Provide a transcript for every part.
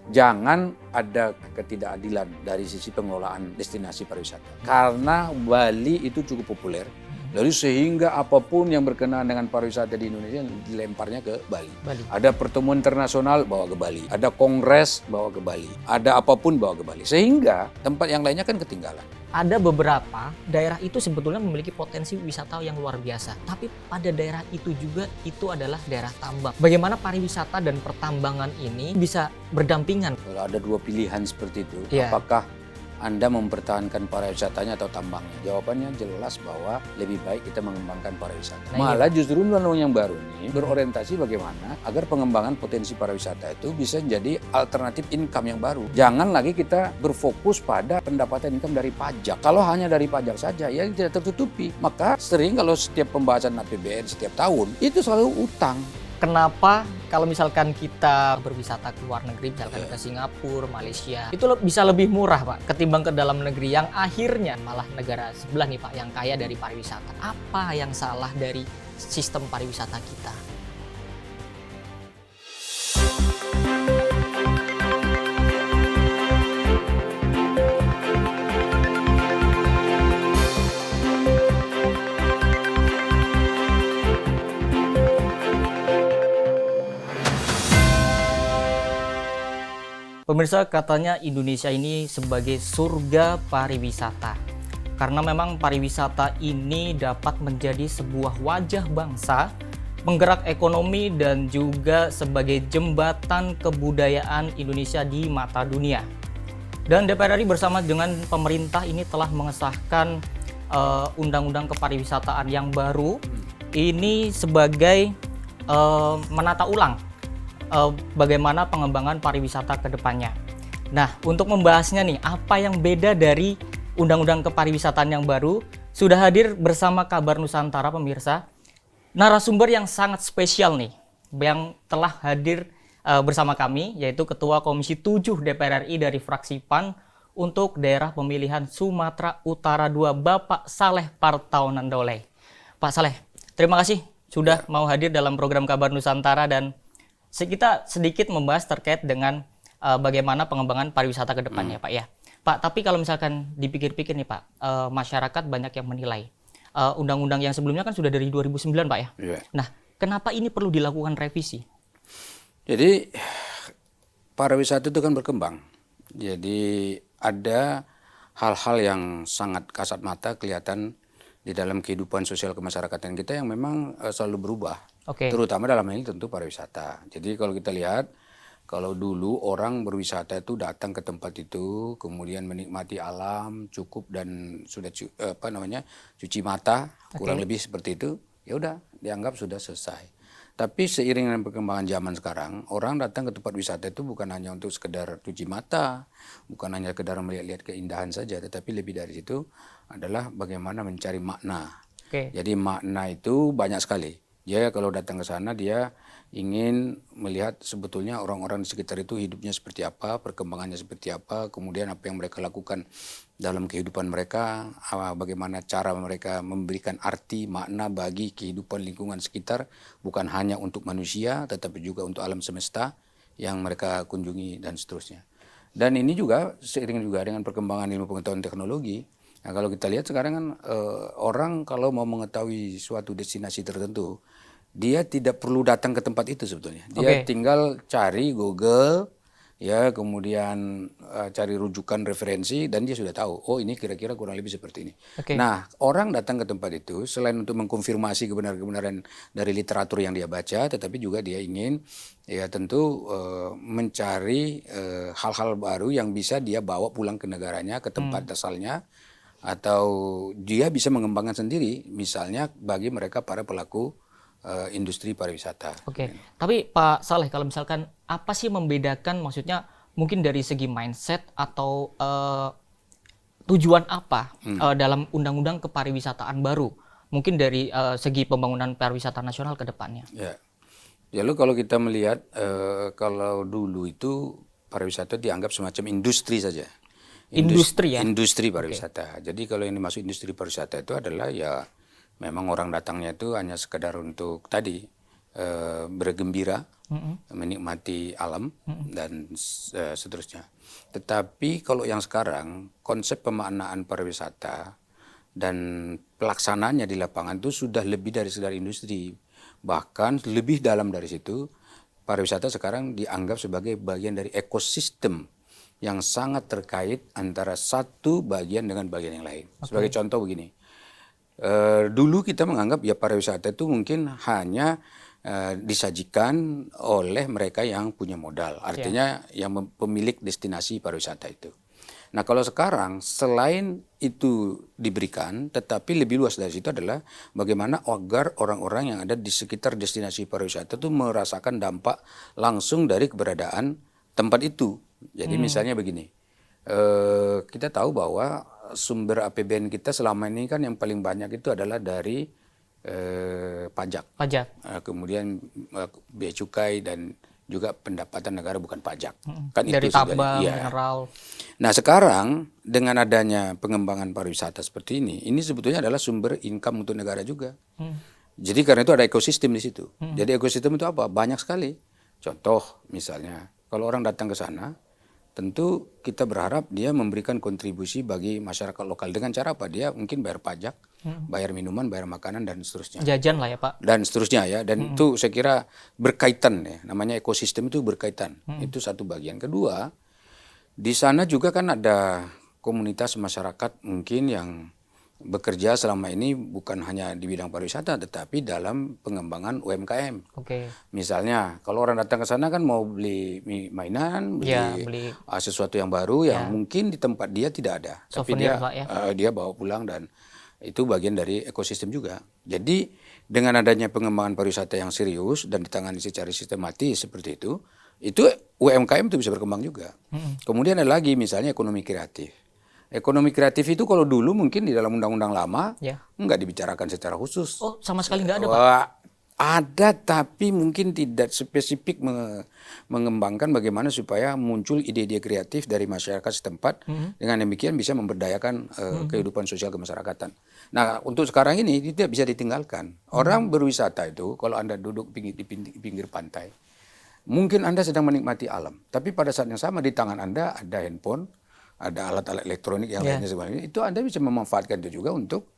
jangan ada ketidakadilan dari sisi pengelolaan destinasi pariwisata. Karena Bali itu cukup populer, lalu sehingga apapun yang berkenaan dengan pariwisata di Indonesia dilemparnya ke Bali. Ada pertemuan internasional bawa ke Bali, ada kongres bawa ke Bali, ada apapun bawa ke Bali. Sehingga tempat yang lainnya kan ketinggalan. Ada beberapa daerah itu sebetulnya memiliki potensi wisata yang luar biasa. Tapi pada daerah itu juga itu adalah daerah tambang. Bagaimana pariwisata dan pertambangan ini bisa berdampingan? Kalau ada dua pilihan seperti itu, Iya. apakah Anda mempertahankan pariwisatanya atau tambangnya? Jawabannya jelas bahwa lebih baik kita mengembangkan pariwisata. Nah, Malah justru undang-undang yang baru ini berorientasi bagaimana agar pengembangan potensi pariwisata itu bisa jadi alternatif income yang baru. Jangan lagi kita berfokus pada pendapatan income dari pajak. Kalau hanya dari pajak saja, ya tidak tertutupi. Maka sering kalau setiap pembahasan APBN setiap tahun, itu selalu utang. Kenapa kalau misalkan kita berwisata ke luar negeri, misalkan ke Singapura, Malaysia, itu bisa lebih murah Pak ketimbang ke dalam negeri yang akhirnya malah negara sebelah nih Pak yang kaya dari pariwisata. Apa yang salah dari sistem pariwisata kita? Pemirsa, katanya Indonesia ini sebagai surga pariwisata. Karena memang pariwisata ini dapat menjadi sebuah wajah bangsa, penggerak ekonomi dan juga sebagai jembatan kebudayaan Indonesia di mata dunia. Dan DPR RI bersama dengan pemerintah ini telah mengesahkan undang-undang kepariwisataan yang baru. Ini sebagai menata ulang bagaimana pengembangan pariwisata ke depannya. Nah, untuk membahasnya nih, apa yang beda dari Undang-Undang Kepariwisataan yang baru, sudah hadir bersama Kabar Nusantara pemirsa, narasumber yang sangat spesial nih, yang telah hadir bersama kami, yaitu Ketua Komisi 7 DPR RI dari fraksi PAN untuk daerah pemilihan Sumatera Utara 2, Bapak Saleh Partaunan-Daulay. Pak Saleh, terima kasih sudah mau hadir dalam program Kabar Nusantara dan kita sedikit membahas terkait dengan bagaimana pengembangan pariwisata ke depannya Pak ya. Pak, tapi kalau misalkan dipikir-pikir nih Pak, masyarakat banyak yang menilai undang-undang yang sebelumnya kan sudah dari 2009 Pak ya. Yeah. Nah, kenapa ini perlu dilakukan revisi? Jadi pariwisata itu kan berkembang. Jadi ada hal-hal yang sangat kasat mata kelihatan di dalam kehidupan sosial kemasyarakatan kita yang memang selalu berubah. Terutama dalam hal ini tentu pariwisata. Jadi kalau kita lihat, kalau dulu orang berwisata itu datang ke tempat itu, kemudian menikmati alam cukup dan sudah cuci mata, kurang lebih seperti itu, ya udah dianggap sudah selesai. Tapi seiring dengan perkembangan zaman sekarang, orang datang ke tempat wisata itu bukan hanya untuk sekedar cuci mata, bukan hanya sekedar melihat-lihat keindahan saja, tetapi lebih dari situ adalah bagaimana mencari makna. Jadi makna itu banyak sekali. Dia kalau datang ke sana dia ingin melihat sebetulnya orang-orang di sekitar itu hidupnya seperti apa, perkembangannya seperti apa, kemudian apa yang mereka lakukan dalam kehidupan mereka, bagaimana cara mereka memberikan arti, makna bagi kehidupan lingkungan sekitar, bukan hanya untuk manusia tetapi juga untuk alam semesta yang mereka kunjungi dan seterusnya. Dan ini juga seiring juga dengan perkembangan ilmu pengetahuan teknologi. Nah, kalau kita lihat sekarang kan orang kalau mau mengetahui suatu destinasi tertentu, dia tidak perlu datang ke tempat itu sebetulnya. Dia tinggal cari Google, ya kemudian cari rujukan referensi dan dia sudah tahu, oh ini kira-kira kurang lebih seperti ini. Nah, orang datang ke tempat itu selain untuk mengkonfirmasi kebenaran dari literatur yang dia baca, tetapi juga dia ingin ya tentu mencari hal-hal baru yang bisa dia bawa pulang ke negaranya, ke tempat asalnya, atau dia bisa mengembangkan sendiri, misalnya bagi mereka para pelaku industri pariwisata. Tapi Pak Saleh, kalau misalkan apa sih membedakan, maksudnya mungkin dari segi mindset atau tujuan apa dalam undang-undang kepariwisataan baru, mungkin dari segi pembangunan pariwisata nasional ke depannya? Ya, lalu kalau kita melihat kalau dulu itu pariwisata dianggap semacam industri saja. Industri pariwisata. Jadi kalau yang dimaksud industri pariwisata itu adalah ya memang orang datangnya itu hanya sekedar untuk tadi bergembira, menikmati alam dan seterusnya. Tetapi kalau yang sekarang konsep pemaknaan pariwisata dan pelaksanaannya di lapangan itu sudah lebih dari sekedar industri. Bahkan lebih dalam dari situ, pariwisata sekarang dianggap sebagai bagian dari ekosistem yang sangat terkait antara satu bagian dengan bagian yang lain. Sebagai contoh begini, dulu kita menganggap ya pariwisata itu mungkin hanya disajikan oleh mereka yang punya modal, artinya yang pemilik destinasi pariwisata itu. Nah kalau sekarang selain itu diberikan, tetapi lebih luas dari situ adalah bagaimana agar orang-orang yang ada di sekitar destinasi pariwisata itu merasakan dampak langsung dari keberadaan tempat itu. Jadi misalnya begini, kita tahu bahwa sumber APBN kita selama ini kan yang paling banyak itu adalah dari pajak. Kemudian bea cukai dan juga pendapatan negara bukan pajak. Kan dari itu tambang, mineral. Nah sekarang dengan adanya pengembangan pariwisata seperti ini sebetulnya adalah sumber income untuk negara juga. Jadi karena itu ada ekosistem di situ. Jadi ekosistem itu apa? Banyak sekali. Contoh misalnya, kalau orang datang ke sana, tentu kita berharap dia memberikan kontribusi bagi masyarakat lokal. Dengan cara apa? Dia mungkin bayar pajak, bayar minuman, bayar makanan, dan seterusnya. Jajan lah ya Pak. Dan seterusnya ya. Dan itu saya kira berkaitan ya. Namanya ekosistem itu berkaitan. Itu satu bagian. Kedua, di sana juga kan ada komunitas masyarakat mungkin yang bekerja selama ini bukan hanya di bidang pariwisata tetapi dalam pengembangan UMKM. Misalnya kalau orang datang ke sana kan mau beli mainan, beli sesuatu yang baru yang mungkin di tempat dia tidak ada, tapi dia bawa pulang dan itu bagian dari ekosistem juga. Jadi dengan adanya pengembangan pariwisata yang serius dan ditangani secara sistematis seperti itu UMKM itu bisa berkembang juga. Kemudian ada lagi misalnya ekonomi kreatif. Ekonomi kreatif itu kalau dulu mungkin di dalam undang-undang lama nggak dibicarakan secara khusus. Oh, sama sekali nggak ada, Pak? Ada, tapi mungkin tidak spesifik mengembangkan bagaimana supaya muncul ide-ide kreatif dari masyarakat setempat. Dengan demikian bisa memberdayakan kehidupan sosial kemasyarakatan. Nah, untuk sekarang ini tidak bisa ditinggalkan. Orang berwisata itu kalau Anda duduk di pinggir pantai, mungkin Anda sedang menikmati alam. Tapi pada saat yang sama di tangan Anda ada handphone, ada alat-alat elektronik yang lainnya sebagainya, itu Anda bisa memanfaatkan itu juga untuk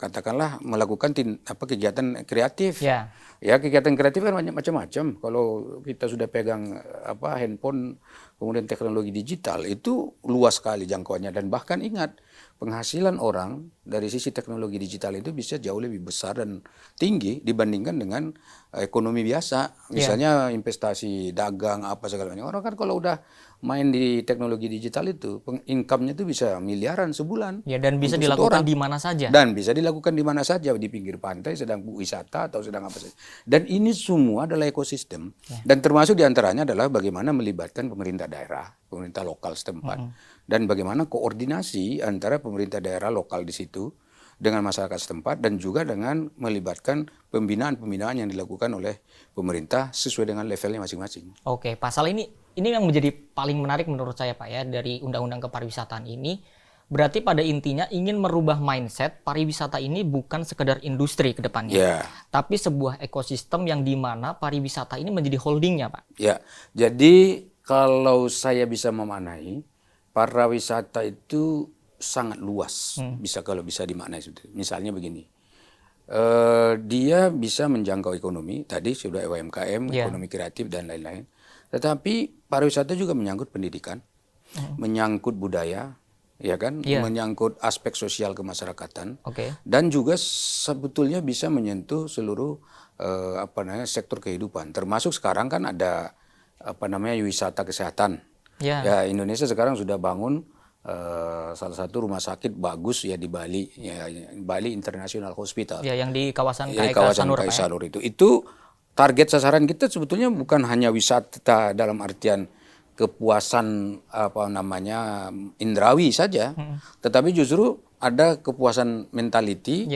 katakanlah melakukan kegiatan kreatif. Ya kegiatan kreatif kan banyak macam-macam. Kalau kita sudah pegang handphone, kemudian teknologi digital itu luas sekali jangkauannya, dan bahkan ingat penghasilan orang dari sisi teknologi digital itu bisa jauh lebih besar dan tinggi dibandingkan dengan ekonomi biasa. Misalnya investasi, dagang, apa segala macam. Orang kan kalau udah main di teknologi digital itu, income-nya itu bisa miliaran sebulan. Ya, dan bisa dilakukan di mana saja. Dan bisa dilakukan di mana saja, di pinggir pantai, sedang wisata atau sedang apa saja. Dan ini semua adalah ekosistem. Dan termasuk diantaranya adalah bagaimana melibatkan pemerintah daerah, pemerintah lokal setempat. Dan bagaimana koordinasi antara pemerintah daerah lokal di situ dengan masyarakat setempat dan juga dengan melibatkan pembinaan-pembinaan yang dilakukan oleh pemerintah sesuai dengan levelnya masing-masing. Oke, pasal ini yang menjadi paling menarik menurut saya Pak ya dari Undang-Undang Kepariwisataan ini. Berarti pada intinya ingin merubah mindset pariwisata ini bukan sekedar industri ke depannya, tapi sebuah ekosistem yang dimana pariwisata ini menjadi holdingnya Pak. Ya, jadi kalau saya bisa memaknai, pariwisata itu sangat luas, kalau bisa dimaknai seperti itu. Misalnya begini, dia bisa menjangkau ekonomi, tadi sudah UMKM, ekonomi kreatif dan lain-lain. Tetapi pariwisata juga menyangkut pendidikan, menyangkut budaya, ya kan, menyangkut aspek sosial kemasyarakatan, dan juga sebetulnya bisa menyentuh seluruh sektor kehidupan. Termasuk sekarang kan ada wisata kesehatan. Ya, Indonesia sekarang sudah bangun salah satu rumah sakit bagus ya di Bali, Bali International Hospital. Ya, yang di kawasan KAI Sanur itu. Itu target sasaran kita sebetulnya bukan hanya wisata dalam artian kepuasan indrawi saja, tetapi justru ada kepuasan mentality,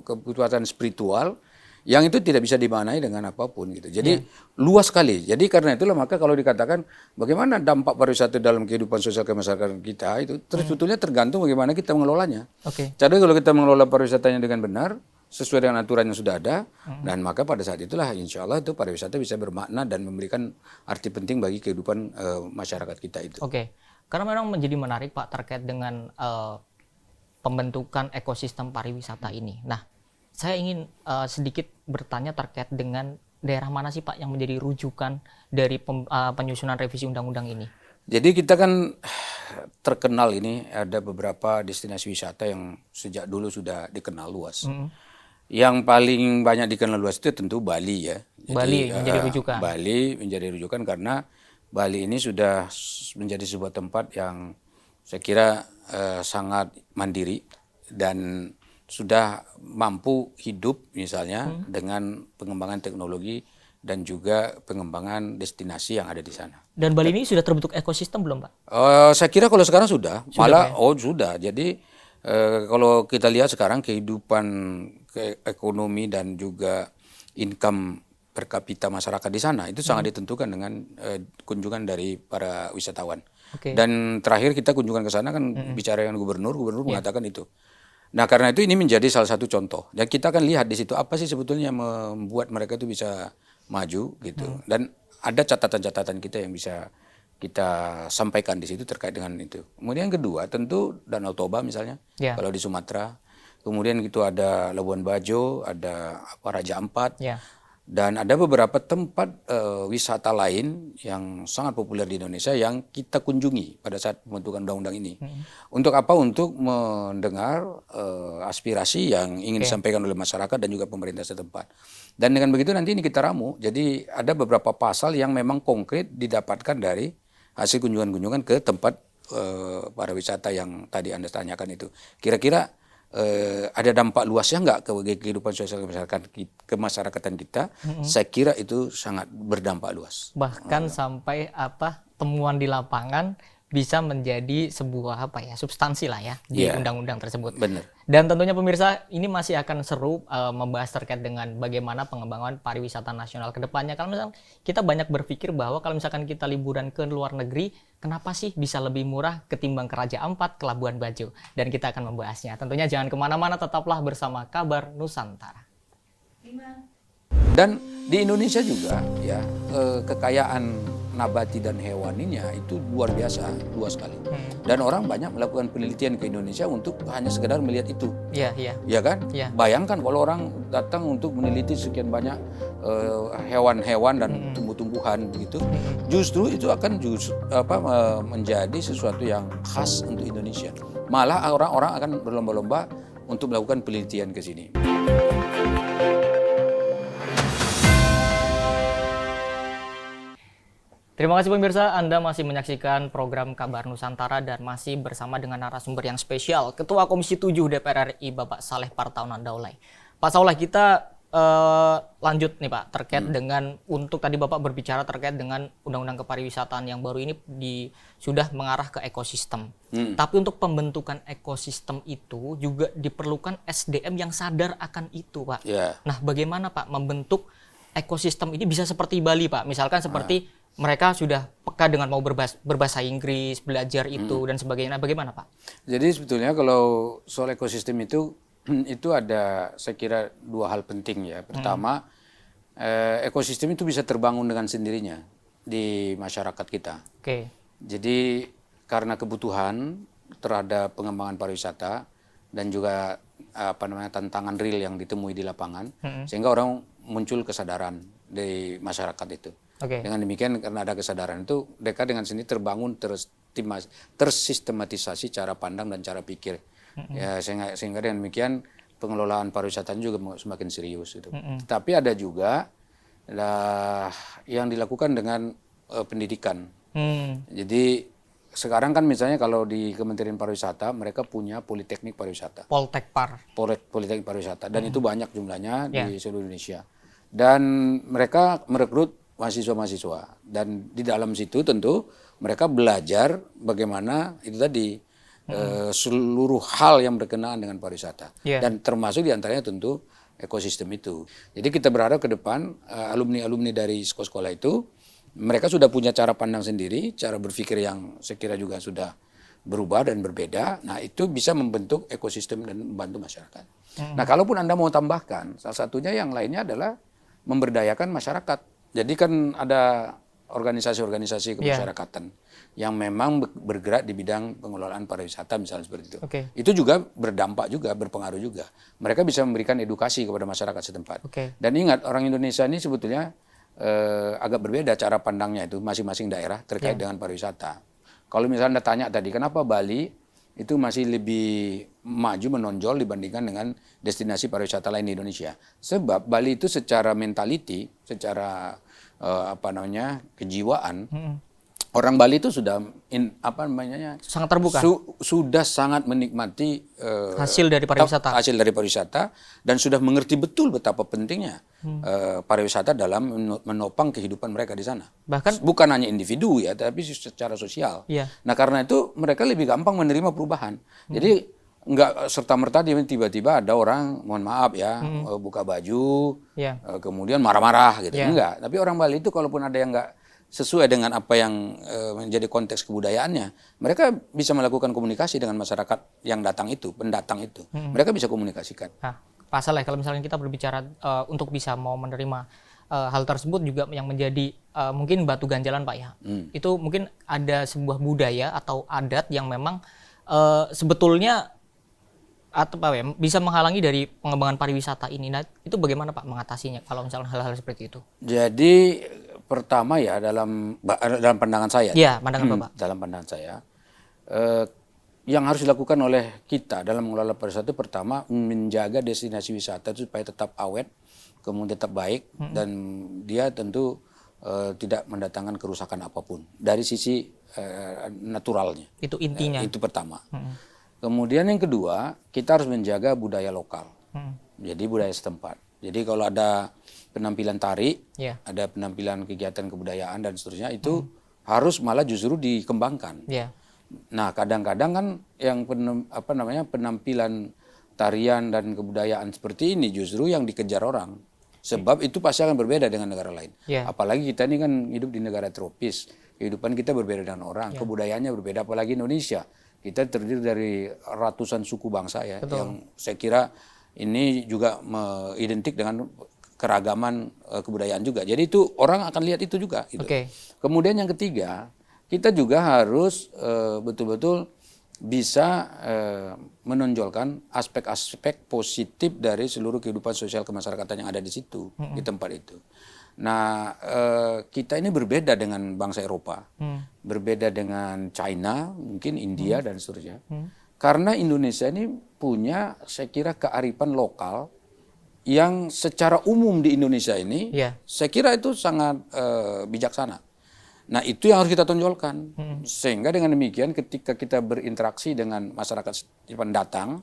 kepuasan spiritual yang itu tidak bisa dimaknai dengan apapun gitu. Jadi luas sekali. Jadi karena itulah maka kalau dikatakan bagaimana dampak pariwisata dalam kehidupan sosial kemasyarakatan kita itu sebetulnya tergantung bagaimana kita mengelolanya. Jadi kalau kita mengelola pariwisatanya dengan benar, sesuai dengan aturan yang sudah ada, dan maka pada saat itulah insya Allah itu pariwisata bisa bermakna dan memberikan arti penting bagi kehidupan masyarakat kita itu. Oke, karena memang menjadi menarik Pak terkait dengan pembentukan ekosistem pariwisata ini. Nah, saya ingin sedikit bertanya terkait dengan daerah mana sih Pak yang menjadi rujukan dari penyusunan revisi undang-undang ini? Jadi kita kan terkenal ini ada beberapa destinasi wisata yang sejak dulu sudah dikenal luas. Yang paling banyak dikenal luas itu tentu Bali ya. Jadi, Bali menjadi rujukan. Bali menjadi rujukan karena Bali ini sudah menjadi sebuah tempat yang saya kira sangat mandiri dan sudah mampu hidup misalnya dengan pengembangan teknologi dan juga pengembangan destinasi yang ada di sana. Dan Bali ini sudah terbentuk ekosistem belum Pak? Saya kira kalau sekarang sudah malah sudah. Jadi kalau kita lihat sekarang kehidupan ekonomi dan juga income per kapita masyarakat di sana itu sangat ditentukan dengan kunjungan dari para wisatawan. Dan terakhir kita kunjungan ke sana kan bicara dengan gubernur mengatakan itu. Nah karena itu ini menjadi salah satu contoh. Dan kita akan lihat di situ apa sih sebetulnya membuat mereka itu bisa maju gitu. Dan ada catatan-catatan kita yang bisa kita sampaikan di situ terkait dengan itu. Kemudian yang kedua tentu Danau Toba misalnya kalau di Sumatera. Kemudian itu ada Labuan Bajo, ada Raja Ampat. Dan ada beberapa tempat wisata lain yang sangat populer di Indonesia yang kita kunjungi pada saat pembentukan undang-undang ini. Untuk apa? Untuk mendengar aspirasi yang ingin disampaikan oleh masyarakat dan juga pemerintah setempat. Dan dengan begitu nanti ini kita ramu. Jadi ada beberapa pasal yang memang konkret didapatkan dari hasil kunjungan-kunjungan ke tempat pariwisata yang tadi Anda tanyakan itu. Kira-kira ada dampak luasnya nggak ke kehidupan sosial kemasyarakatan kita? Saya kira itu sangat berdampak luas. Bahkan sampai temuan di lapangan bisa menjadi sebuah substansi lah ya di undang-undang tersebut. Benar. Dan tentunya pemirsa ini masih akan seru membahas terkait dengan bagaimana pengembangan pariwisata nasional ke depannya. Kalau misalkan kita banyak berpikir bahwa kalau misalkan kita liburan ke luar negeri, kenapa sih bisa lebih murah ketimbang ke Raja Ampat, ke Labuan Bajo? Dan kita akan membahasnya. Tentunya jangan kemana-mana, tetaplah bersama Kabar Nusantara. Dan di Indonesia juga ya kekayaan nabati dan hewaninya itu luar biasa, luas sekali. Dan orang banyak melakukan penelitian ke Indonesia untuk hanya sekedar melihat itu. Ya kan? Bayangkan kalau orang datang untuk meneliti sekian banyak hewan-hewan dan tumbuh-tumbuhan begitu, justru itu akan menjadi sesuatu yang khas untuk Indonesia. Malah orang-orang akan berlomba-lomba untuk melakukan penelitian ke sini. Terima kasih pemirsa, Anda masih menyaksikan program Kabar Nusantara dan masih bersama dengan narasumber yang spesial, Ketua Komisi 7 DPR RI, Bapak Saleh Partaunan Daulay. Pak Saleh, kita lanjut nih Pak, terkait dengan, untuk tadi Bapak berbicara terkait dengan Undang-Undang Kepariwisataan yang baru ini sudah mengarah ke ekosistem. Tapi untuk pembentukan ekosistem itu juga diperlukan SDM yang sadar akan itu Pak. Nah bagaimana Pak membentuk ekosistem ini bisa seperti Bali Pak, misalkan seperti mereka sudah peka dengan mau berbahasa Inggris, belajar itu dan sebagainya. Bagaimana Pak? Jadi sebetulnya kalau soal ekosistem itu ada saya kira dua hal penting ya. Pertama, ekosistem itu bisa terbangun dengan sendirinya di masyarakat kita. Jadi karena kebutuhan terhadap pengembangan pariwisata dan juga tantangan real yang ditemui di lapangan, sehingga orang muncul kesadaran di masyarakat itu. Dengan demikian karena ada kesadaran itu, mereka dengan sendiri terbangun tersistematisasi cara pandang dan cara pikir. Ya sehingga dengan demikian pengelolaan pariwisatanya juga semakin serius itu. Tapi ada juga yang dilakukan dengan pendidikan. Jadi sekarang kan misalnya kalau di Kementerian Pariwisata mereka punya Politeknik Pariwisata. Politeknik Pariwisata dan itu banyak jumlahnya di seluruh Indonesia. Dan mereka merekrut mahasiswa-mahasiswa dan di dalam situ tentu mereka belajar bagaimana itu tadi seluruh hal yang berkenaan dengan pariwisata dan termasuk diantaranya tentu ekosistem itu. Jadi kita berharap ke depan alumni-alumni dari sekolah-sekolah itu mereka sudah punya cara pandang sendiri, cara berpikir yang saya kira juga sudah berubah dan berbeda. Nah, itu bisa membentuk ekosistem dan membantu masyarakat. Nah, kalaupun Anda mau tambahkan, salah satunya yang lainnya adalah memberdayakan masyarakat. Jadi kan ada organisasi-organisasi kemasyarakatan yang memang bergerak di bidang pengelolaan pariwisata misalnya seperti itu. Itu juga berdampak juga, berpengaruh juga. Mereka bisa memberikan edukasi kepada masyarakat setempat. Dan ingat, orang Indonesia ini sebetulnya agak berbeda cara pandangnya itu masing-masing daerah terkait dengan pariwisata. Kalau misalnya Anda tanya tadi, kenapa Bali itu masih lebih maju menonjol dibandingkan dengan destinasi pariwisata lain di Indonesia? Sebab Bali itu secara mentality, secara kejiwaan, orang Bali itu sudah sangat terbuka, sudah sangat menikmati hasil dari pariwisata, dan sudah mengerti betul betapa pentingnya pariwisata dalam menopang kehidupan mereka di sana. Bahkan bukan hanya individu ya, tapi secara sosial. Nah, karena itu mereka lebih gampang menerima perubahan. Jadi nggak serta-merta tiba-tiba ada orang, mohon maaf ya, buka baju, kemudian marah-marah gitu. Enggak. Tapi orang Bali itu kalaupun ada yang nggak sesuai dengan apa yang menjadi konteks kebudayaannya, mereka bisa melakukan komunikasi dengan masyarakat yang datang itu, pendatang itu. Mereka bisa komunikasikan. Nah, pasalnya kalau misalnya kita berbicara untuk bisa mau menerima hal tersebut juga yang menjadi mungkin batu ganjalan Pak ya. Itu mungkin ada sebuah budaya atau adat yang memang sebetulnya bisa menghalangi dari pengembangan pariwisata ini. Nah, itu bagaimana Pak mengatasinya kalau misalnya hal-hal seperti itu? Jadi pertama ya dalam pandangan saya. Iya, pandangan Bapak. Dalam pandangan saya, yang harus dilakukan oleh kita dalam mengelola pariwisata itu pertama menjaga destinasi wisata itu supaya tetap awet, kemudian tetap baik, dan dia tentu tidak mendatangkan kerusakan apapun dari sisi naturalnya. Itu intinya. Itu pertama. Kemudian yang kedua, kita harus menjaga budaya lokal. Jadi budaya setempat. Jadi kalau ada penampilan tari, ada penampilan kegiatan kebudayaan dan seterusnya, itu harus malah justru dikembangkan. Nah, kadang-kadang kan yang penampilan tarian dan kebudayaan seperti ini justru yang dikejar orang. Sebab itu pasti akan berbeda dengan negara lain. Apalagi kita ini kan hidup di negara tropis. Kehidupan kita berbeda dengan orang, kebudayaannya berbeda, apalagi Indonesia. Kita terdiri dari ratusan suku bangsa ya, yang saya kira ini juga identik dengan keragaman kebudayaan juga. Jadi itu orang akan lihat itu juga. Gitu. Kemudian yang ketiga, kita juga harus betul-betul bisa menonjolkan aspek-aspek positif dari seluruh kehidupan sosial kemasyarakatan yang ada di situ, di tempat itu. Nah, kita ini berbeda dengan bangsa Eropa, berbeda dengan China, mungkin India dan seterusnya. Karena Indonesia ini punya, saya kira, kearifan lokal yang secara umum di Indonesia ini, saya kira itu sangat bijaksana. Nah, itu yang harus kita tonjolkan. Sehingga dengan demikian ketika kita berinteraksi dengan masyarakat pendatang,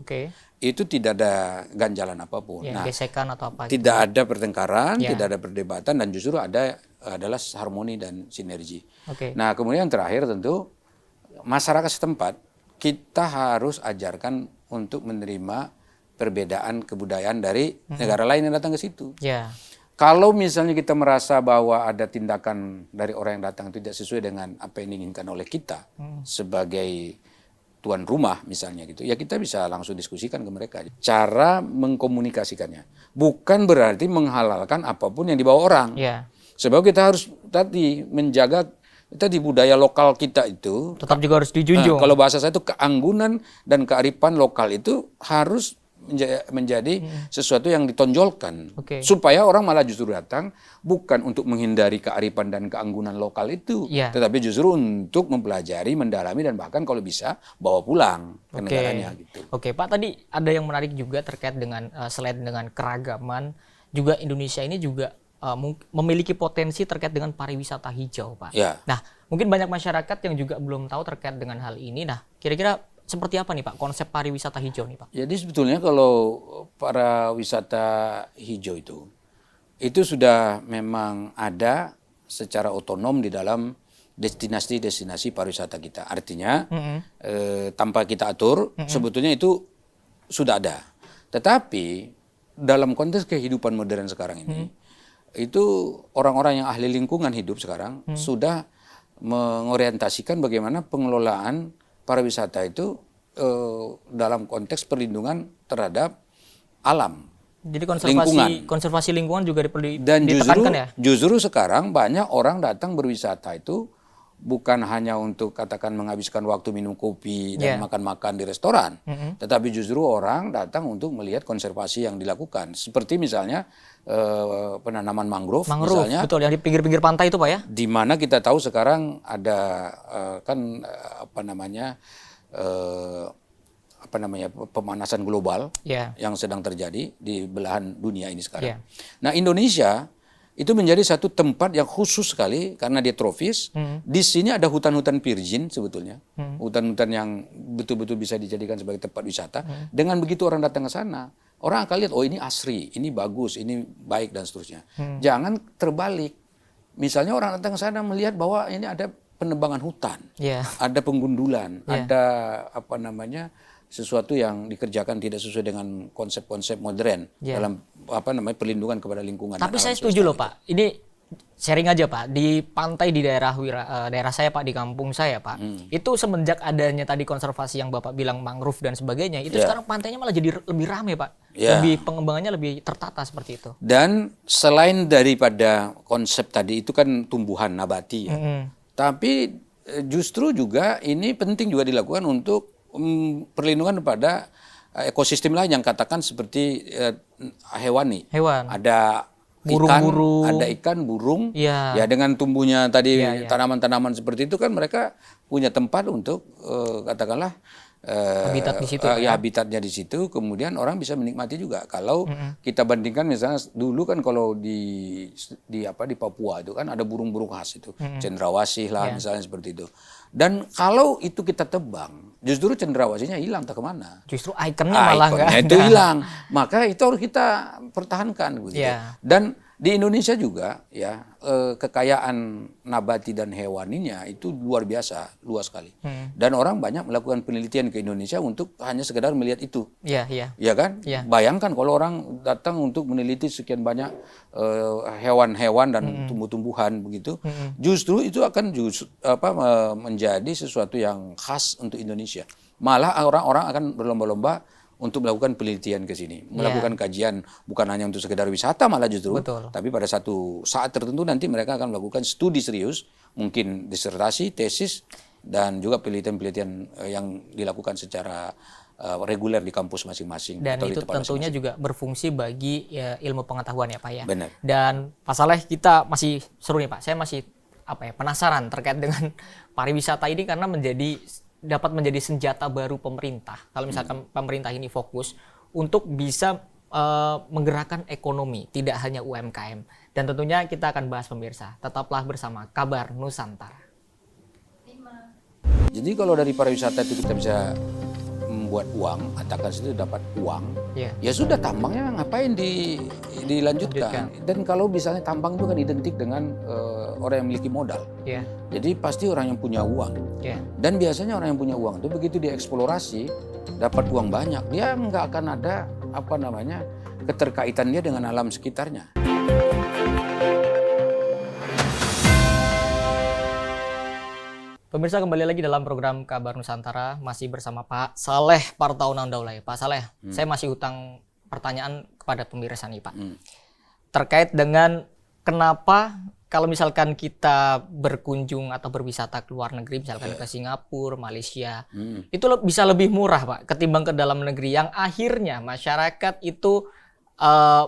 itu tidak ada ganjalan apapun. Gesekan atau apa? Tidak ada pertengkaran, tidak ada perdebatan, dan justru adalah harmoni dan sinergi. Nah, kemudian yang terakhir tentu masyarakat setempat kita harus ajarkan untuk menerima perbedaan kebudayaan dari negara lain yang datang ke situ. Kalau misalnya kita merasa bahwa ada tindakan dari orang yang datang tidak sesuai dengan apa yang diinginkan oleh kita sebagai tuan rumah misalnya gitu, ya kita bisa langsung diskusikan ke mereka. Cara mengkomunikasikannya bukan berarti menghalalkan apapun yang dibawa orang. Sebab kita harus tadi menjaga di budaya lokal kita itu tetap juga harus dijunjung. Kalau bahasa saya itu keanggunan dan kearifan lokal itu harus menjadi sesuatu yang ditonjolkan supaya orang malah justru datang bukan untuk menghindari kearifan dan keanggunan lokal itu, tetapi justru untuk mempelajari, mendalami, dan bahkan kalau bisa bawa pulang ke negaranya gitu. Pak, tadi ada yang menarik juga terkait dengan selain dengan keragaman, juga Indonesia ini juga memiliki potensi terkait dengan pariwisata hijau, Pak. Nah, mungkin banyak masyarakat yang juga belum tahu terkait dengan hal ini. Nah, kira-kira seperti apa nih Pak konsep pariwisata hijau nih Pak? Jadi sebetulnya kalau para wisata hijau itu sudah memang ada secara otonom di dalam destinasi-destinasi pariwisata kita. Artinya tanpa kita atur sebetulnya itu sudah ada. Tetapi dalam konteks kehidupan modern sekarang ini itu orang-orang yang ahli lingkungan hidup sekarang sudah mengorientasikan bagaimana pengelolaan pariwisata itu dalam konteks perlindungan terhadap alam, Jadi lingkungan. konservasi lingkungan juga Dan ditekankan ya. justru sekarang banyak orang datang berwisata itu bukan hanya untuk katakan menghabiskan waktu minum kopi dan makan-makan di restoran, tetapi justru orang datang untuk melihat konservasi yang dilakukan. Seperti misalnya penanaman mangrove misalnya. Betul, yang di pinggir-pinggir pantai itu Pak ya. Di mana kita tahu sekarang ada pemanasan global yang sedang terjadi di belahan dunia ini sekarang. Nah, Indonesia itu menjadi satu tempat yang khusus sekali karena dia tropis. Di sini ada hutan-hutan virgin sebetulnya, hutan-hutan yang betul-betul bisa dijadikan sebagai tempat wisata. Dengan begitu orang datang ke sana, orang akan lihat, oh ini asri, ini bagus, ini baik dan seterusnya. Jangan terbalik. Misalnya orang datang ke sana melihat bahwa ini ada penebangan hutan, ada penggundulan, ada sesuatu yang dikerjakan tidak sesuai dengan konsep-konsep modern dalam perlindungan kepada lingkungan. Tapi saya setuju loh Pak. Ini sharing aja Pak. Di pantai di daerah saya Pak, di kampung saya Pak. Itu semenjak adanya tadi konservasi yang Bapak bilang mangrove dan sebagainya, itu sekarang pantainya malah jadi lebih ramai Pak. Lebih pengembangannya lebih tertata seperti itu. Dan selain daripada konsep tadi itu kan tumbuhan nabati ya. Tapi justru juga ini penting juga dilakukan untuk perlindungan pada ekosistem lain yang katakan seperti hewani. Ada burung-burung, ada ikan, burung. Ya dengan tumbuhnya tadi tanaman-tanaman seperti itu kan mereka punya tempat untuk katakanlah habitat di situ. Habitatnya di situ. Kemudian orang bisa menikmati juga. Kalau kita bandingkan misalnya dulu kan kalau di Papua itu kan ada burung-burung khas itu, cendrawasih lah misalnya seperti itu. Dan kalau itu kita tebang, justru cendrawasihnya hilang tak kemana. Justru ikonnya malah nggak ada. Itu hilang. Maka itu harus kita pertahankan begitu. Dan di Indonesia juga ya kekayaan nabati dan hewaninya itu luar biasa, luas sekali. Dan orang banyak melakukan penelitian ke Indonesia untuk hanya sekedar melihat itu. Iya kan? Bayangkan kalau orang datang untuk meneliti sekian banyak hewan-hewan dan tumbuh-tumbuhan begitu, justru itu akan menjadi sesuatu yang khas untuk Indonesia. Malah orang-orang akan berlomba-lomba untuk melakukan penelitian ke sini, melakukan kajian bukan hanya untuk sekedar wisata malah justru, tapi pada satu saat tertentu nanti mereka akan melakukan studi serius, mungkin disertasi, tesis, dan juga penelitian-penelitian yang dilakukan secara reguler di kampus masing-masing. Dan itu tentunya juga berfungsi bagi ilmu pengetahuan ya Pak ya. Benar. Dan Pak Saleh, kita masih seru nih Pak, saya masih penasaran terkait dengan pariwisata ini karena dapat menjadi senjata baru pemerintah. Kalau misalkan pemerintah ini fokus untuk bisa menggerakkan ekonomi, tidak hanya UMKM. Dan tentunya kita akan bahas pemirsa. Tetaplah bersama Kabar Nusantara. Jadi kalau dari pariwisata itu kita bisa membuat uang, katakan situ dapat uang, ya sudah tambangnya ngapain dilanjutkan. Dan kalau misalnya tambang itu kan identik dengan orang yang memiliki modal. Jadi pasti orang yang punya uang. Dan biasanya orang yang punya uang itu begitu dia eksplorasi dapat uang banyak, dia nggak akan ada keterkaitan dia dengan alam sekitarnya. Pemirsa, kembali lagi dalam program Kabar Nusantara, masih bersama Pak Saleh Partaunan Daulay. Pak Saleh, saya masih hutang pertanyaan kepada pemirsa nih Pak. Terkait dengan kenapa kalau misalkan kita berkunjung atau berwisata ke luar negeri, misalkan ke Singapura, Malaysia, itu bisa lebih murah Pak ketimbang ke dalam negeri, yang akhirnya masyarakat itu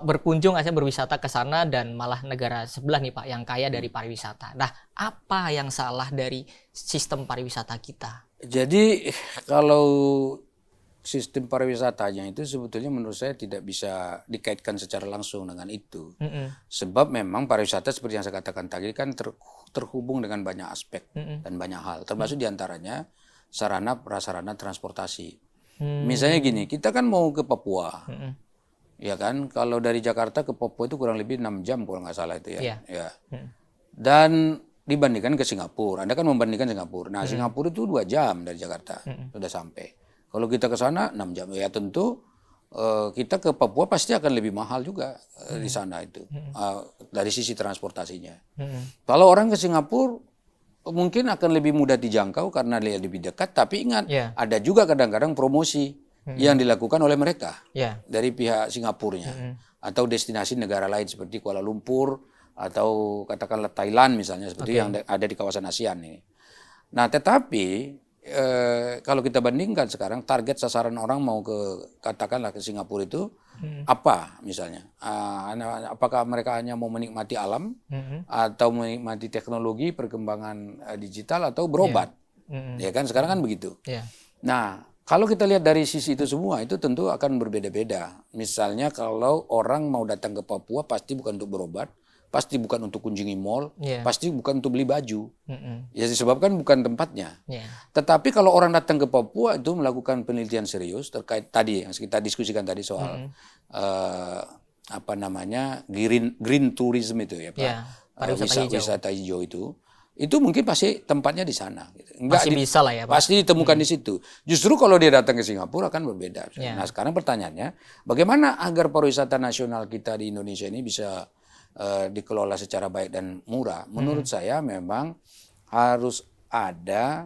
berkunjung aja berwisata ke sana dan malah negara sebelah nih Pak yang kaya dari pariwisata. Nah, apa yang salah dari sistem pariwisata kita? Jadi kalau sistem pariwisatanya itu sebetulnya menurut saya tidak bisa dikaitkan secara langsung dengan itu. Sebab memang pariwisata seperti yang saya katakan tadi kan terhubung dengan banyak aspek dan banyak hal. Termasuk diantaranya sarana prasarana transportasi. Misalnya gini, kita kan mau ke Papua. Ya kan, kalau dari Jakarta ke Papua itu kurang lebih 6 jam kalau nggak salah itu ya. Dan dibandingkan ke Singapura, Anda kan membandingkan Singapura. Nah, Singapura itu 2 jam dari Jakarta sudah sampai. Kalau kita ke sana 6 jam, ya tentu kita ke Papua pasti akan lebih mahal juga di sana itu dari sisi transportasinya. Kalau orang ke Singapura mungkin akan lebih mudah dijangkau karena dia lebih dekat. Tapi ingat, Ya. ada juga kadang-kadang promosi yang dilakukan oleh mereka Ya. dari pihak Singapurnya atau destinasi negara lain seperti Kuala Lumpur atau katakanlah Thailand misalnya seperti yang ada di kawasan ASEAN ini. Nah, tetapi kalau kita bandingkan sekarang target sasaran orang mau ke katakanlah ke Singapura itu apa misalnya? Apakah mereka hanya mau menikmati alam atau menikmati teknologi perkembangan digital atau berobat? Ya kan sekarang kan begitu. Ya. Nah, kalau kita lihat dari sisi itu semua itu tentu akan berbeda-beda. Misalnya kalau orang mau datang ke Papua pasti bukan untuk berobat, pasti bukan untuk kunjungi mall, pasti bukan untuk beli baju. Ya disebabkan bukan tempatnya. Tetapi kalau orang datang ke Papua itu melakukan penelitian serius terkait tadi yang kita diskusikan tadi soal apa namanya green tourism itu ya Pak. Wisata hijau itu mungkin pasti tempatnya di sana. Masih bisa lah ya Pak. Pasti ditemukan di situ. Justru kalau dia datang ke Singapura akan berbeda. Nah sekarang pertanyaannya, bagaimana agar pariwisata nasional kita di Indonesia ini bisa dikelola secara baik dan murah? Menurut saya memang harus ada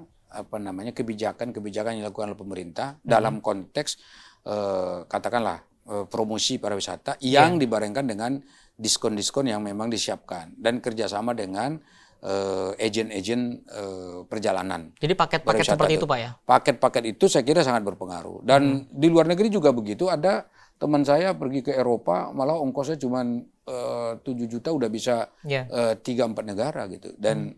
kebijakan yang dilakukan oleh pemerintah dalam konteks katakanlah promosi pariwisata yang dibarengkan dengan diskon-diskon yang memang disiapkan dan kerjasama dengan agen-agen perjalanan. Jadi paket-paket seperti itu Pak ya? Paket-paket itu saya kira sangat berpengaruh. Dan di luar negeri juga begitu. Ada teman saya pergi ke Eropa malah ongkosnya cuma 7 juta udah bisa 3-4 negara gitu. Dan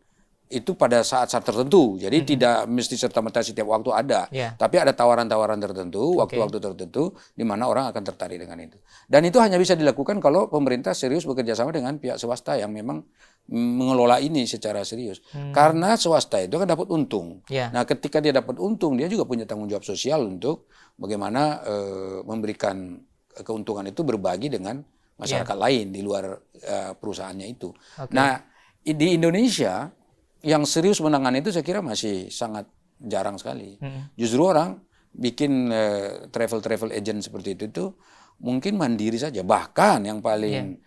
itu pada saat-saat tertentu. Jadi tidak mesti serta-merta setiap waktu ada. Tapi ada tawaran-tawaran tertentu, waktu-waktu tertentu di mana orang akan tertarik dengan itu. Dan itu hanya bisa dilakukan kalau pemerintah serius bekerja sama dengan pihak swasta yang memang mengelola ini secara serius. Karena swasta itu kan dapat untung. Nah, ketika dia dapat untung, dia juga punya tanggung jawab sosial untuk bagaimana memberikan keuntungan itu berbagi dengan masyarakat lain di luar perusahaannya itu. Nah, di Indonesia yang serius menangani itu saya kira masih sangat jarang sekali. Justru orang bikin travel agent seperti itu tuh mungkin mandiri saja. Bahkan yang paling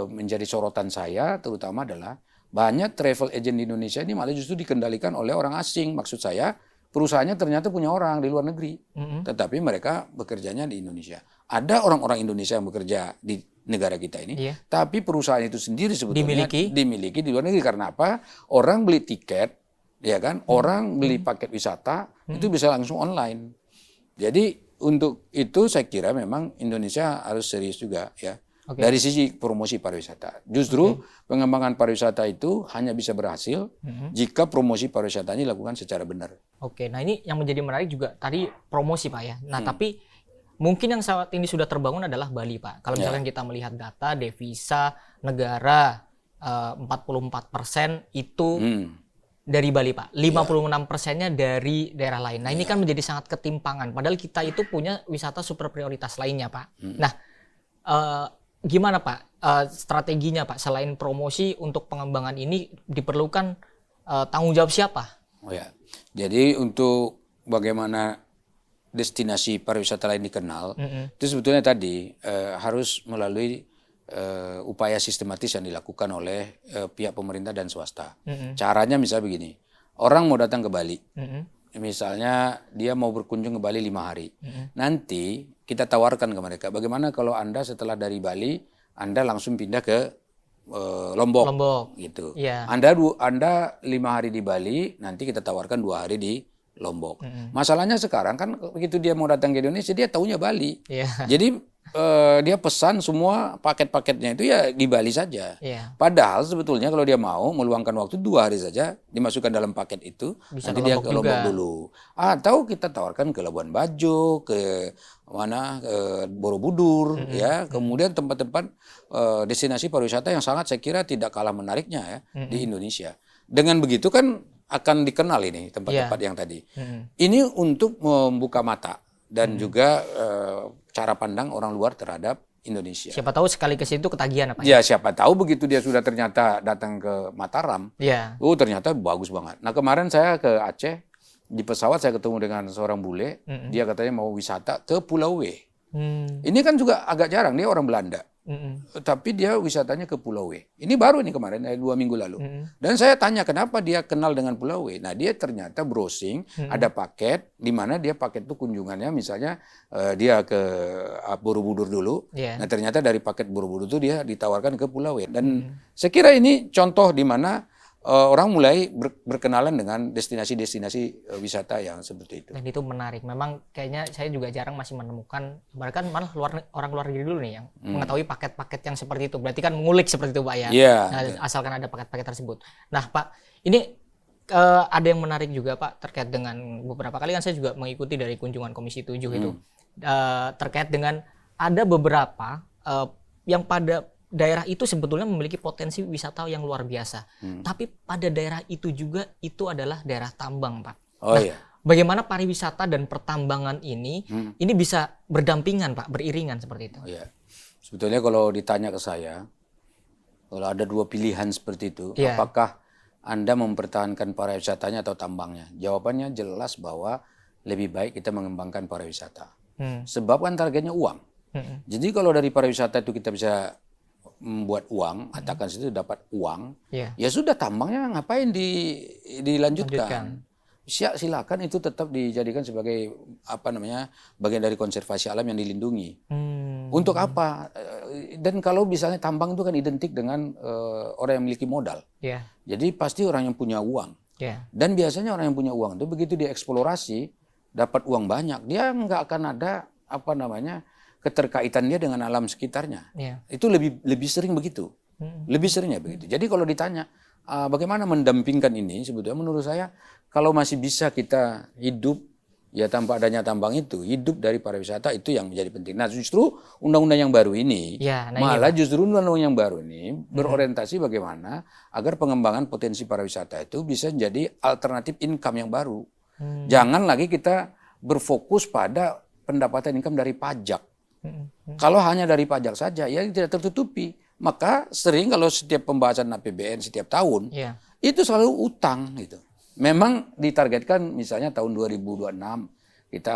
menjadi sorotan saya terutama adalah banyak travel agent di Indonesia ini malah justru dikendalikan oleh orang asing. Maksud saya perusahaannya ternyata punya orang di luar negeri, tetapi mereka bekerjanya di Indonesia. Ada orang-orang Indonesia yang bekerja di negara kita ini, tapi perusahaan itu sendiri sebetulnya dimiliki di luar negeri. Karena apa? Orang beli tiket, ya kan? Orang beli paket wisata itu bisa langsung online. Jadi untuk itu saya kira memang Indonesia harus serius juga ya. Dari sisi promosi pariwisata. Justru pengembangan pariwisata itu hanya bisa berhasil jika promosi pariwisatanya dilakukan secara benar. Nah ini yang menjadi menarik juga tadi promosi Pak ya. Nah tapi mungkin yang saat ini sudah terbangun adalah Bali Pak. Kalau misalkan kita melihat data devisa negara 44% itu dari Bali Pak. 56%-nya dari daerah lain. Nah ini kan menjadi sangat ketimpangan. Padahal kita itu punya wisata super prioritas lainnya Pak. Nah gimana Pak strateginya Pak selain promosi untuk pengembangan ini diperlukan tanggung jawab siapa? Jadi untuk bagaimana destinasi pariwisata lain dikenal itu sebetulnya tadi harus melalui upaya sistematis yang dilakukan oleh pihak pemerintah dan swasta. Caranya misalnya begini, orang mau datang ke Bali. Misalnya dia mau berkunjung ke Bali 5 hari. Nanti kita tawarkan ke mereka, bagaimana kalau Anda setelah dari Bali, Anda langsung pindah ke Lombok. Gitu. Anda 5 hari di Bali, nanti kita tawarkan 2 hari di Lombok. Masalahnya sekarang kan begitu dia mau datang ke Indonesia, dia taunya Bali. Jadi dia pesan semua paket-paketnya itu ya di Bali saja. Padahal sebetulnya kalau dia mau meluangkan waktu 2 hari saja dimasukkan dalam paket itu, bisa nanti dia ke Lombok dulu. Atau kita tawarkan ke Labuan Bajo, ke mana ke Borobudur, ya. Kemudian tempat-tempat destinasi pariwisata yang sangat saya kira tidak kalah menariknya ya di Indonesia. Dengan begitu kan akan dikenal ini tempat-tempat yang tadi. Ini untuk membuka mata dan juga cara pandang orang luar terhadap Indonesia. Siapa tahu sekali ke situ ketagihan apa ya? Siapa tahu begitu dia sudah ternyata datang ke Mataram. Ternyata bagus banget. Nah, kemarin saya ke Aceh, di pesawat saya ketemu dengan seorang bule, dia katanya mau wisata ke Pulau W. Ini kan juga agak jarang, dia orang Belanda. tapi dia wisatanya ke Pulau W. Ini baru nih kemarin, 2 minggu lalu. Dan saya tanya kenapa dia kenal dengan Pulau W. Nah dia ternyata browsing, ada paket, di mana dia paket itu kunjungannya misalnya dia ke Borobudur dulu. Nah ternyata dari paket Borobudur itu dia ditawarkan ke Pulau W. Dan saya kira ini contoh di mana orang mulai berkenalan dengan destinasi-destinasi wisata yang seperti itu. Dan itu menarik. Memang kayaknya saya juga jarang masih menemukan, bahkan malah orang luar negeri dulu nih yang mengetahui paket-paket yang seperti itu. Berarti kan mengulik seperti itu Pak ya. Asalkan ada paket-paket tersebut. Nah Pak, ini ada yang menarik juga Pak terkait dengan beberapa kali kan saya juga mengikuti dari kunjungan Komisi 7 itu. Terkait dengan ada beberapa yang pada daerah itu sebetulnya memiliki potensi wisata yang luar biasa. Tapi pada daerah itu juga itu adalah daerah tambang, Pak. Bagaimana pariwisata dan pertambangan ini bisa berdampingan, Pak, beriringan seperti itu? Sebetulnya kalau ditanya ke saya, kalau ada 2 pilihan seperti itu, apakah Anda mempertahankan pariwisatanya atau tambangnya? Jawabannya jelas bahwa lebih baik kita mengembangkan pariwisata. Sebab kan targetnya uang. Jadi kalau dari pariwisata itu kita bisa membuat uang, katakan situ dapat uang, ya sudah tambangnya ngapain dilanjutkan? Silakan itu tetap dijadikan sebagai bagian dari konservasi alam yang dilindungi. Untuk apa? Dan kalau misalnya tambang itu kan identik dengan orang yang memiliki modal. Jadi pasti orang yang punya uang. Dan biasanya orang yang punya uang itu begitu dia eksplorasi dapat uang banyak, dia nggak akan ada keterkaitan dia dengan alam sekitarnya. Itu lebih sering begitu. Lebih seringnya begitu. Jadi kalau ditanya bagaimana mendampingkan ini, sebetulnya menurut saya kalau masih bisa kita hidup ya tanpa adanya tambang itu, hidup dari pariwisata itu yang menjadi penting. Nah justru undang-undang yang baru ini, justru undang-undang yang baru ini berorientasi bagaimana agar pengembangan potensi pariwisata itu bisa menjadi alternatif income yang baru. Jangan lagi kita berfokus pada pendapatan income dari pajak. Kalau hanya dari pajak saja, ya tidak tertutupi. Maka sering kalau setiap pembahasan APBN setiap tahun, itu selalu utang gitu. Memang ditargetkan misalnya tahun 2026 kita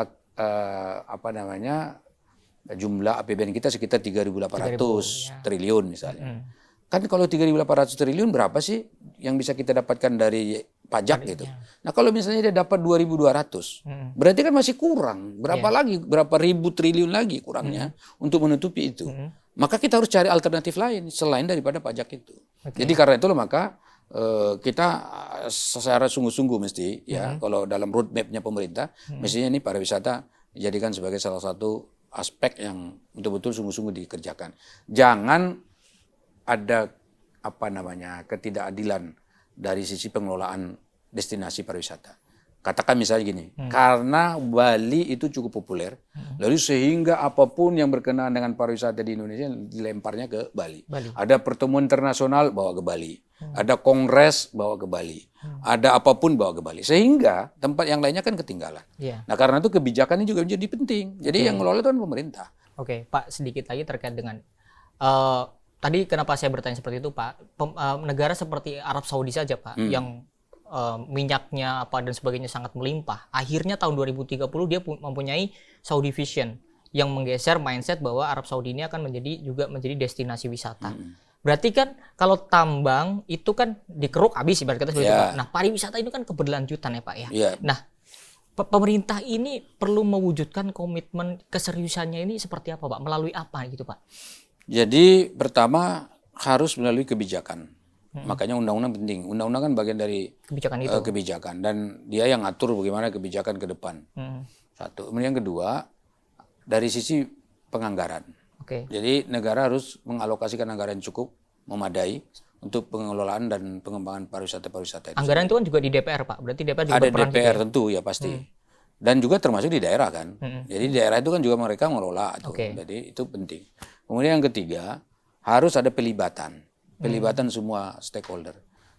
jumlah APBN kita sekitar 3.800 triliun misalnya. Kan kalau 3.800 triliun berapa sih yang bisa kita dapatkan dari pajak gitu. Nah kalau misalnya dia dapat 2.200, berarti kan masih kurang. Berapa ribu triliun lagi kurangnya untuk menutupi itu. Maka kita harus cari alternatif lain selain daripada pajak itu. Jadi karena itulah maka kita secara sungguh-sungguh mesti kalau dalam roadmap-nya pemerintah, mestinya ini pariwisata dijadikan sebagai salah satu aspek yang betul-betul sungguh-sungguh dikerjakan. Jangan ada ketidakadilan dari sisi pengelolaan destinasi pariwisata. Katakan misalnya gini, karena Bali itu cukup populer, lalu sehingga apapun yang berkenaan dengan pariwisata di Indonesia dilemparnya ke Bali. Ada pertemuan internasional bawa ke Bali, ada kongres bawa ke Bali, ada apapun bawa ke Bali, sehingga tempat yang lainnya kan ketinggalan. Nah karena itu kebijakan ini juga menjadi penting. Jadi yang mengelola itu kan pemerintah. Pak, sedikit lagi terkait dengan tadi kenapa saya bertanya seperti itu Pak, negara seperti Arab Saudi saja Pak, yang minyaknya dan sebagainya sangat melimpah. Akhirnya tahun 2030 dia mempunyai Saudi Vision yang menggeser mindset bahwa Arab Saudi ini akan menjadi destinasi wisata. Berarti kan kalau tambang itu kan dikeruk habis ibarat kata seperti itu Pak. Nah pariwisata ini kan keberlanjutan ya Pak ya. Nah pemerintah ini perlu mewujudkan komitmen keseriusannya ini seperti apa Pak? Melalui apa gitu Pak? Jadi pertama harus melalui kebijakan. Makanya undang-undang penting. Undang-undang kan bagian dari kebijakan dan dia yang atur bagaimana kebijakan ke depan. Satu. Kemudian yang kedua dari sisi penganggaran. Jadi negara harus mengalokasikan anggaran cukup memadai untuk pengelolaan dan pengembangan pariwisata itu. Anggaran itu kan juga di DPR Pak. Berarti DPR juga ada DPR juga, tentu ya pasti. Dan juga termasuk di daerah kan. Jadi daerah itu kan juga mereka mengelola. Jadi itu penting. Kemudian yang ketiga harus ada pelibatan semua stakeholder.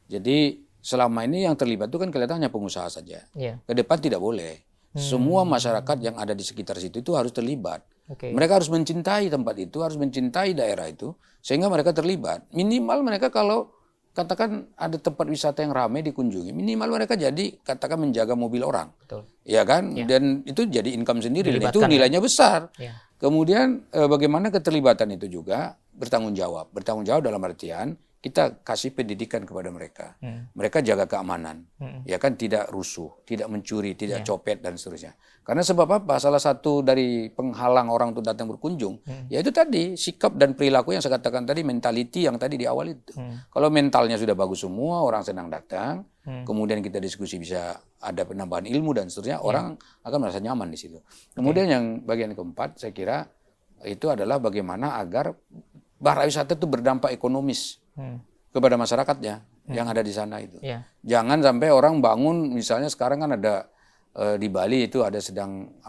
Jadi selama ini yang terlibat itu kan kelihatannya pengusaha saja. Ke depan tidak boleh. Semua masyarakat yang ada di sekitar situ itu harus terlibat. Mereka harus mencintai tempat itu, harus mencintai daerah itu, sehingga mereka terlibat. Minimal mereka kalau katakan ada tempat wisata yang ramai dikunjungi, minimal mereka jadi katakan menjaga mobil orang. Ya kan? Dan itu jadi income sendiri dan itu nilainya besar. Kemudian bagaimana keterlibatan itu juga bertanggung jawab. Bertanggung jawab dalam artian kita kasih pendidikan kepada mereka. Mereka jaga keamanan. Ya kan, tidak rusuh, tidak mencuri, tidak copet dan seterusnya. Karena sebab apa? Salah satu dari penghalang orang untuk datang berkunjung, yaitu tadi sikap dan perilaku yang saya katakan tadi, mentality yang tadi di awal itu. Kalau mentalnya sudah bagus semua, orang senang datang, kemudian kita diskusi bisa ada penambahan ilmu dan seterusnya, orang akan merasa nyaman di situ. Kemudian yang bagian keempat, saya kira itu adalah bagaimana agar pariwisata itu berdampak ekonomis kepada masyarakatnya yang ada di sana itu. Jangan sampai orang bangun, misalnya sekarang kan ada di Bali itu ada sedang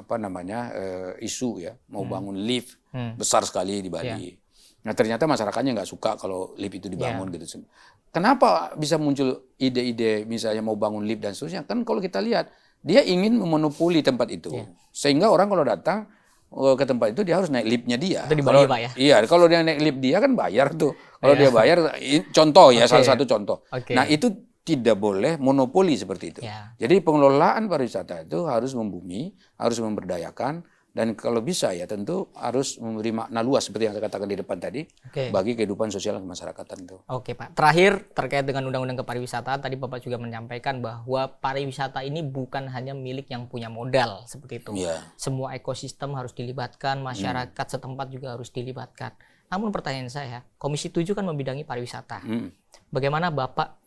isu ya, mau bangun lift besar sekali di Bali. Nah ternyata masyarakatnya nggak suka kalau lift itu dibangun gitu. Kenapa bisa muncul ide-ide misalnya mau bangun lift dan seterusnya? Kan kalau kita lihat dia ingin memonopoli tempat itu, sehingga orang kalau datang ke tempat itu dia harus naik liftnya dia. Itu di Bali, Pak ya? Iya, kalau dia naik lift dia kan bayar tuh. Kalau dia bayar, contoh ya, salah satu contoh. Nah itu tidak boleh monopoli seperti itu. Jadi pengelolaan pariwisata itu harus membumi, harus memberdayakan, dan kalau bisa ya tentu harus memberi makna luas seperti yang saya katakan di depan tadi bagi kehidupan sosial kemasyarakatan itu. Oke Pak, terakhir terkait dengan Undang-Undang Kepariwisataan, tadi Bapak juga menyampaikan bahwa pariwisata ini bukan hanya milik yang punya modal seperti itu. Semua ekosistem harus dilibatkan, masyarakat setempat juga harus dilibatkan. Namun pertanyaan saya, Komisi 7 kan membidangi pariwisata. Bagaimana Bapak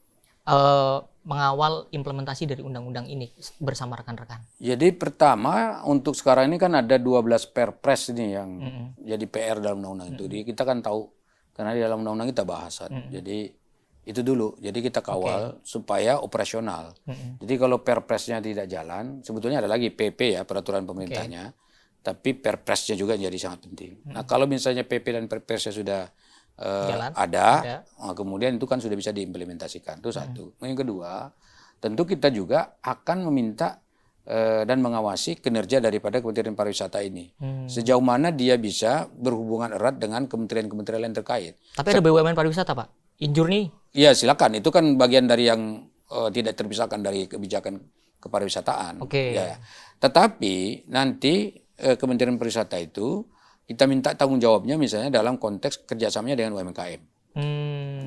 mengawal implementasi dari undang-undang ini bersama rekan-rekan? Jadi pertama untuk sekarang ini kan ada 12 perpres ini yang jadi PR dalam undang-undang itu. Jadi kita kan tahu karena di dalam undang-undang kita bahasan. Jadi itu dulu. Jadi kita kawal supaya operasional. Jadi kalau perpresnya tidak jalan, sebetulnya ada lagi PP ya, peraturan pemerintahnya. Tapi perpresnya juga jadi sangat penting. Nah kalau misalnya PP dan perpresnya sudah ada, kemudian itu kan sudah bisa diimplementasikan. Itu satu. Yang kedua, tentu kita juga akan meminta dan mengawasi kinerja daripada Kementerian Pariwisata ini. Sejauh mana dia bisa berhubungan erat dengan kementerian-kementerian lain terkait. Tapi ada BUMN pariwisata, Pak? Injur nih? Iya, silakan. Itu kan bagian dari yang tidak terpisahkan dari kebijakan kepariwisataan. Ya. Tetapi nanti Kementerian Pariwisata itu kita minta tanggung jawabnya misalnya dalam konteks kerjasamanya dengan UMKM.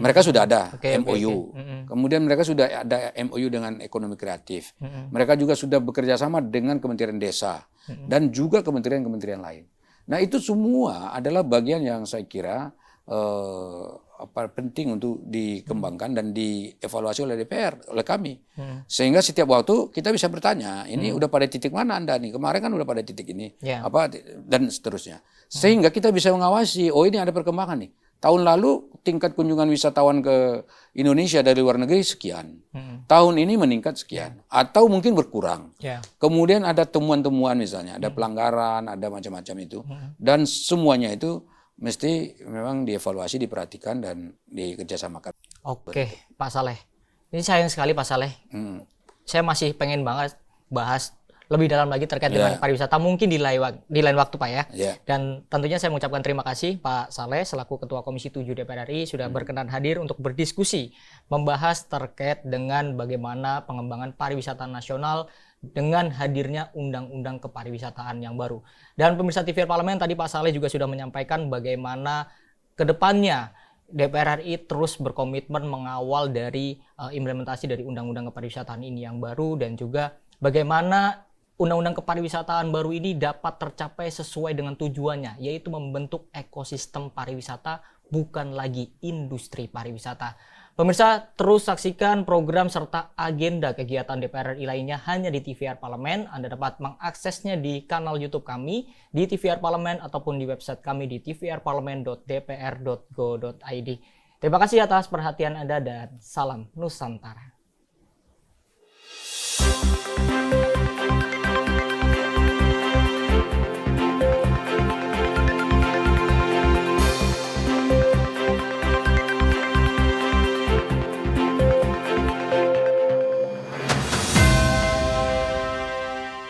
Mereka sudah ada MOU. Kemudian mereka sudah ada MOU dengan ekonomi kreatif. Mereka juga sudah bekerja sama dengan Kementerian Desa dan juga kementerian-kementerian lain. Nah itu semua adalah bagian yang saya kira penting untuk dikembangkan dan dievaluasi oleh DPR, oleh kami. Sehingga setiap waktu kita bisa bertanya, ini udah pada titik mana Anda nih? Kemarin kan udah pada titik ini. Dan seterusnya. Sehingga kita bisa mengawasi, oh ini ada perkembangan nih. Tahun lalu tingkat kunjungan wisatawan ke Indonesia dari luar negeri sekian. Tahun ini meningkat sekian. Atau mungkin berkurang. Kemudian ada temuan-temuan misalnya, ada pelanggaran, ada macam-macam itu. Dan semuanya itu mesti memang dievaluasi, diperhatikan, dan dikerjasamakan. Oke, Pak Saleh. Ini sayang sekali Pak Saleh. Saya masih pengen banget bahas lebih dalam lagi terkait dengan pariwisata, mungkin di lain waktu Pak ya. Dan tentunya saya mengucapkan terima kasih Pak Saleh selaku Ketua Komisi 7 DPR RI sudah berkenan hadir untuk berdiskusi, membahas terkait dengan bagaimana pengembangan pariwisata nasional dengan hadirnya Undang-Undang Kepariwisataan yang baru. Dan pemirsa TVR Parlemen, tadi Pak Saleh juga sudah menyampaikan bagaimana kedepannya DPR RI terus berkomitmen mengawal dari implementasi dari Undang-Undang Kepariwisataan ini yang baru, dan juga bagaimana Undang-Undang Kepariwisataan baru ini dapat tercapai sesuai dengan tujuannya, yaitu membentuk ekosistem pariwisata, bukan lagi industri pariwisata. Pemirsa, terus saksikan program serta agenda kegiatan DPR RI lainnya hanya di TVR Parlemen. Anda dapat mengaksesnya di kanal YouTube kami di TVR Parlemen ataupun di website kami di tvrparlemen.dpr.go.id. Terima kasih atas perhatian Anda dan salam Nusantara.